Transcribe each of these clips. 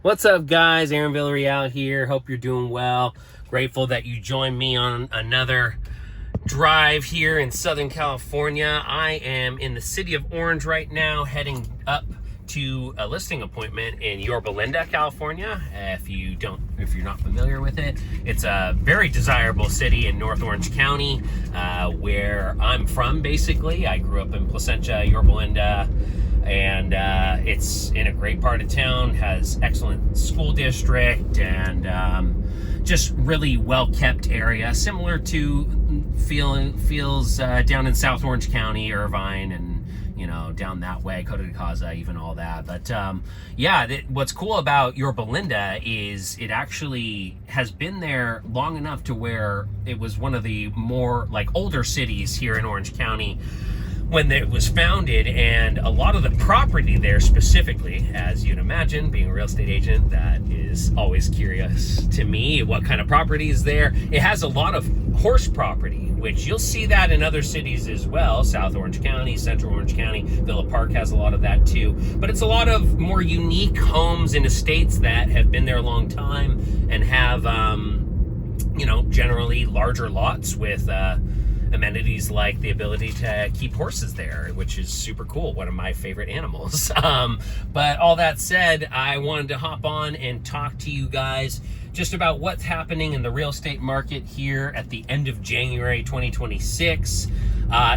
What's up, guys? Aaron Villarreal here. Hope you're doing well. Grateful that you joined me on another drive here in Southern California. I am in the city of Orange right now, heading up to a listing appointment in Yorba Linda, California. If you're not familiar with it, it's a very desirable city in North Orange County, where I'm from. Basically, I grew up in Placentia, Yorba Linda. And it's in a great part of town, has excellent school district, and just really well-kept area, similar to feels down in South Orange County, Irvine, and down that way, Coto de Caza, even all that. But what's cool about Yorba Linda is it actually has been there long enough to where it was one of the more older cities here in Orange County when it was founded, and a lot of the property there specifically, as you'd imagine, being a real estate agent, that is always curious to me, what kind of property is there. It has a lot of horse property, which you'll see that in other cities as well. South Orange County, Central Orange County, Villa Park has a lot of that too. But it's a lot of more unique homes and estates that have been there a long time and have, generally larger lots with, amenities like the ability to keep horses there, which is super cool. One of my favorite animals. But all that said, I wanted to hop on and talk to you guys just about what's happening in the real estate market here at the end of January 2026.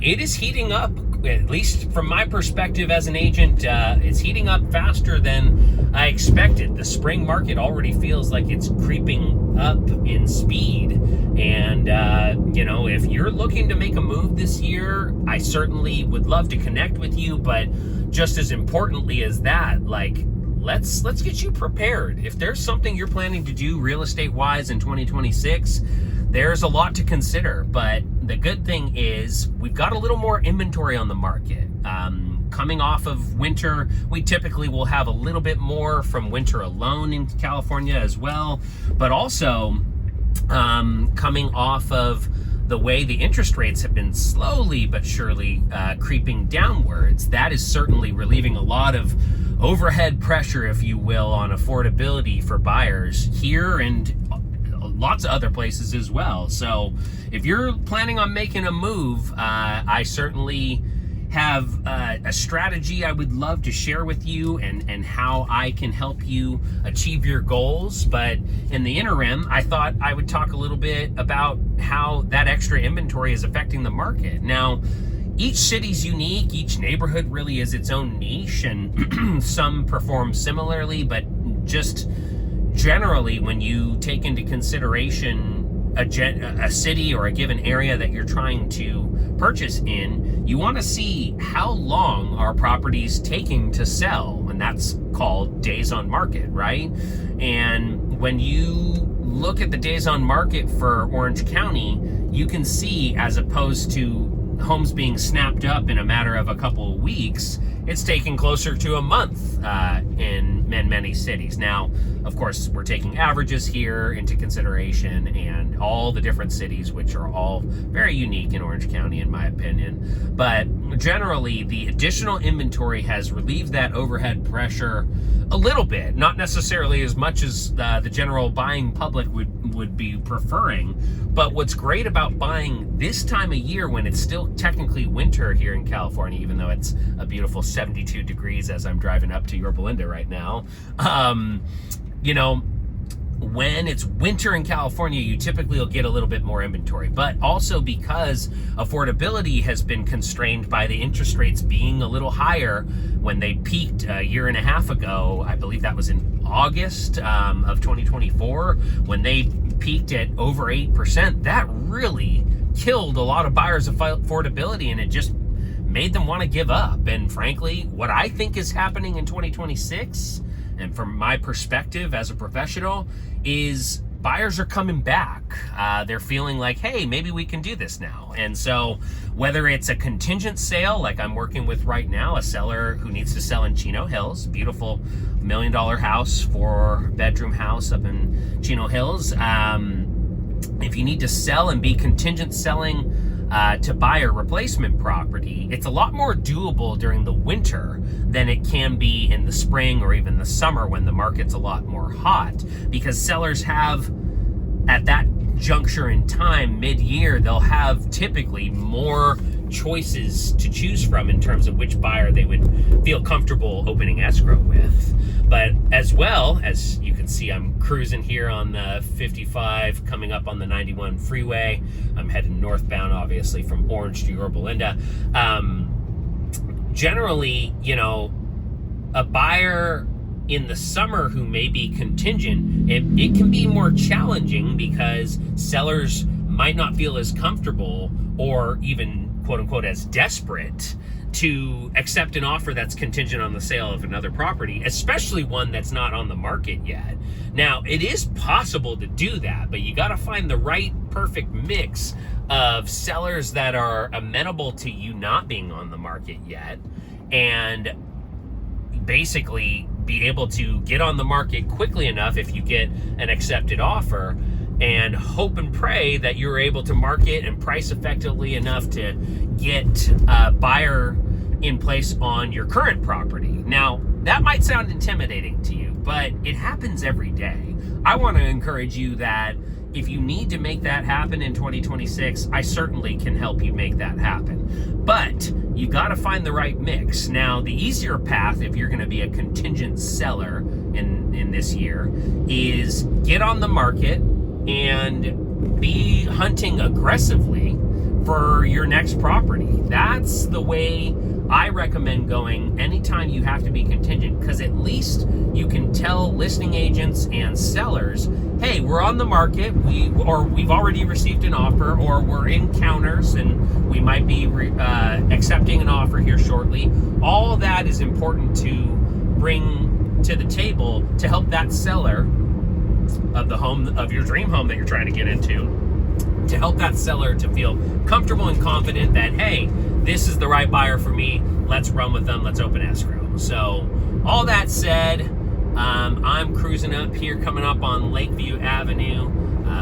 It is heating up, at least from my perspective as an agent. It's heating up faster than I expected. The spring market already feels like it's creeping up in speed. And, if you're looking to make a move this year, I certainly would love to connect with you. But just as importantly as that, let's get you prepared. If there's something you're planning to do real estate wise in 2026, there's a lot to consider. But the good thing is we've got a little more inventory on the market. Coming off of winter, we typically will have a little bit more from winter alone in California as well. But also coming off of the way the interest rates have been slowly but surely creeping downwards, that is certainly relieving a lot of overhead pressure, if you will, on affordability for buyers here and lots of other places as well. So if you're planning on making a move, I certainly have a strategy I would love to share with you and how I can help you achieve your goals. But in the interim, I thought I would talk a little bit about how that extra inventory is affecting the market. Now, each city's unique, each neighborhood really is its own niche, and some perform similarly, but just generally, when you take into consideration a city or a given area that you're trying to purchase in, you want to see how long are properties taking to sell, and that's called days on market, right? And when you look at the days on market for Orange County, you can see, as opposed to homes being snapped up in a matter of a couple of weeks, it's taking closer to a month in many cities. Now, of course, we're taking averages here into consideration, and all the different cities, which are all very unique in Orange County, in my opinion. But generally, the additional inventory has relieved that overhead pressure a little bit, not necessarily as much as the general buying public would be preferring. But what's great about buying this time of year, when it's still technically winter here in California, even though it's a beautiful 72 degrees as I'm driving up to Yorba Linda right now, when it's winter in California, you typically will get a little bit more inventory. But also because affordability has been constrained by the interest rates being a little higher. When they peaked a year and a half ago, I believe that was in August of 2024, when they peaked at over 8%, that really killed a lot of buyers' affordability, and it just made them want to give up. And frankly, what I think is happening in 2026, and from my perspective as a professional, is buyers are coming back. They're feeling like, hey, maybe we can do this now. And so whether it's a contingent sale, like I'm working with right now, a seller who needs to sell in Chino Hills, beautiful $1 million house, 4-bedroom house up in Chino Hills. If you need to sell and be contingent selling to buy a replacement property, it's a lot more doable during the winter than it can be in the spring or even the summer when the market's a lot more hot, because sellers have, at that juncture in time, mid-year, they'll have typically more choices to choose from in terms of which buyer they would feel comfortable opening escrow with. But as well, as you can see, I'm cruising here on the 55 coming up on the 91 freeway. I'm heading northbound, obviously, from Orange to Yorba Linda. Generally, you know, a buyer in the summer who may be contingent, it can be more challenging because sellers might not feel as comfortable or even quote unquote as desperate to accept an offer that's contingent on the sale of another property, especially one that's not on the market yet. Now, it is possible to do that, but you got to find the right perfect mix of sellers that are amenable to you not being on the market yet, and basically be able to get on the market quickly enough if you get an accepted offer, and hope and pray that you're able to market and price effectively enough to get a buyer in place on your current property. Now, that might sound intimidating to you, but it happens every day. I want to encourage you that if you need to make that happen in 2026, I certainly can help you make that happen. But you got to find the right mix. Now, the easier path, if you're going to be a contingent seller in this year, is get on the market and be hunting aggressively for your next property. That's the way I recommend going anytime you have to be contingent, because at least you can tell listing agents and sellers, hey, we're on the market, we've already received an offer, or we're in counters and we might be accepting an offer here shortly. All that is important to bring to the table to help that seller of the home, of your dream home that you're trying to get into, to help that seller to feel comfortable and confident that, hey, this is the right buyer for me. Let's run with them. Let's open escrow. So all that said, I'm cruising up here, coming up on Lakeview Avenue.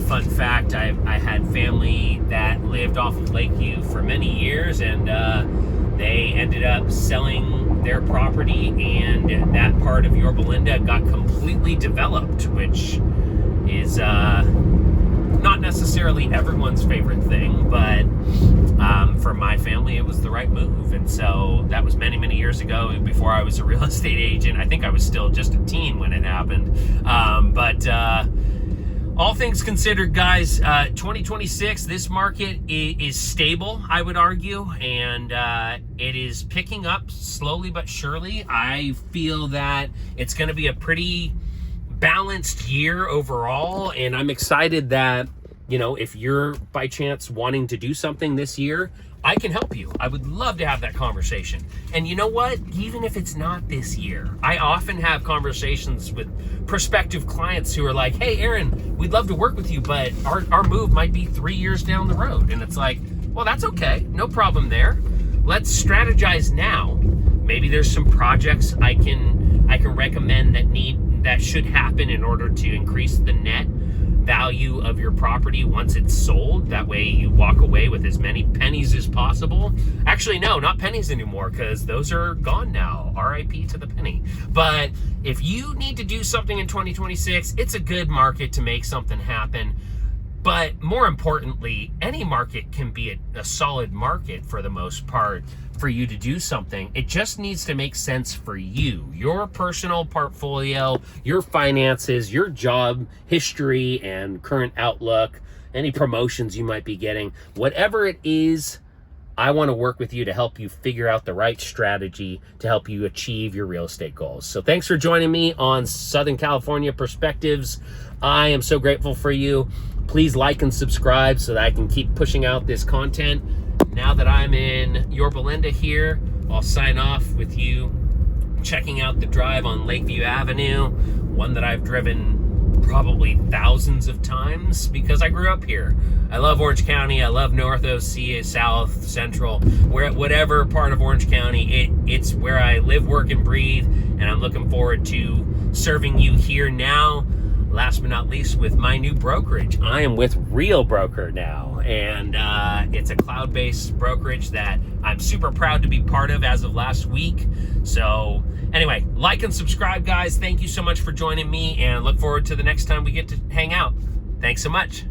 Fun fact, I had family that lived off of Lakeview for many years, and they ended up selling their property, and that part of Yorba Linda got completely developed, which is not necessarily everyone's favorite thing, but for my family, it was the right move. And so that was many, many years ago, before I was a real estate agent. I think I was still just a teen when it happened. But all things considered, guys, 2026, this market is stable, I would argue, and it is picking up slowly but surely. I feel that it's going to be a pretty balanced year overall, and I'm excited that, you know, if you're by chance wanting to do something this year, I can help you. I would love to have that conversation. And you know what? Even if it's not this year, I often have conversations with prospective clients who are like, hey, Aaron, we'd love to work with you, but our move might be 3 years down the road. And it's like, well, that's okay. No problem there. Let's strategize now. Maybe there's some projects I can recommend that should happen in order to increase the net value of your property once it's sold. That way you walk away with as many pennies as possible. Actually, no, not pennies anymore, because those are gone now. RIP to the penny. But if you need to do something in 2026, it's a good market to make something happen. But more importantly, any market can be a solid market for the most part for you to do something. It just needs to make sense for you, your personal portfolio, your finances, your job history and current outlook, any promotions you might be getting, whatever it is. I want to work with you to help you figure out the right strategy to help you achieve your real estate goals. So thanks for joining me on Southern California Perspectives. I am so grateful for you. Please like and subscribe so that I can keep pushing out this content. Now that I'm in Yorba Linda here, I'll sign off with you checking out the drive on Lakeview Avenue, one that I've driven probably thousands of times because I grew up here. I love Orange County. I love North OC, South, Central, whatever part of Orange County. It's where I live, work, and breathe, and I'm looking forward to serving you here now. last but not least, with my new brokerage. I am with Real Broker now, and it's a cloud-based brokerage that I'm super proud to be part of as of last week. So anyway, like and subscribe, guys. Thank you so much for joining me, and look forward to the next time we get to hang out. Thanks so much.